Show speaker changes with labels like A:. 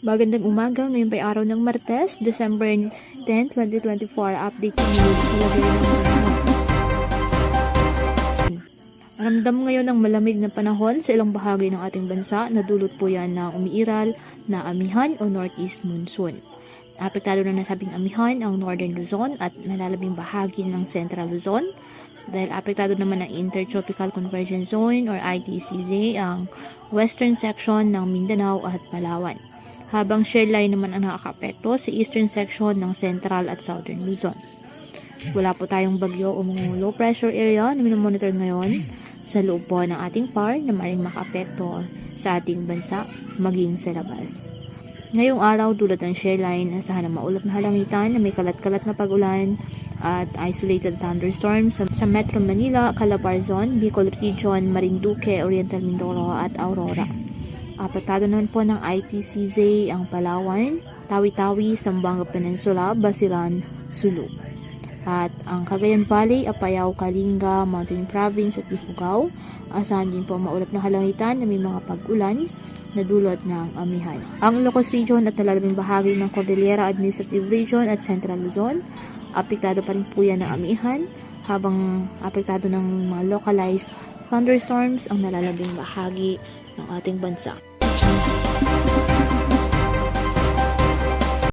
A: Magandang umaga, ngayon pa araw ng Martes, December 10, 2024. Update ko ngayon sa lagay ng mga. Ramdam ngayon ang malamig na panahon sa ilang bahagi ng ating bansa. Nadulot po yan ng umiiral na amihan o northeast monsoon. Apektado na nasabing amihan ang northern Luzon at nalalabing bahagi ng central Luzon. Dahil apektado naman ng Intertropical Convergence Zone or ITCZ ang western section ng Mindanao at Palawan. Habang shear line naman ang nakakaapekto sa eastern section ng central at southern Luzon. Wala po tayong bagyo o mga low pressure area na minomonitor ngayon sa loob po ng ating PAR na maaaring makaapekto sa ating bansa maging sa labas. Ngayong araw, dulot ng shear line, asahan na maulap na halangitan na may kalat-kalat na pag-ulan at isolated thunderstorms sa Metro Manila, Calabarzon, Bicol Region, Marinduque, Oriental Mindoro at Aurora. Apektado naman po ng ITCZ ang Palawan, Tawi-Tawi, Zamboanga Peninsula, Basilan, Sulu. At ang Cagayan Valley, Apayao, Kalinga, Mountain Province at Ifugao. Asahan din po maulap na halangitan na may mga pag-ulan na dulot ng amihan. Ang Ilocos Region at nalalabing bahagi ng Cordillera Administrative Region at Central Luzon, apektado pa rin po yan ng amihan, habang apektado ng mga localized thunderstorms ang nalalabing bahagi ng ating bansa.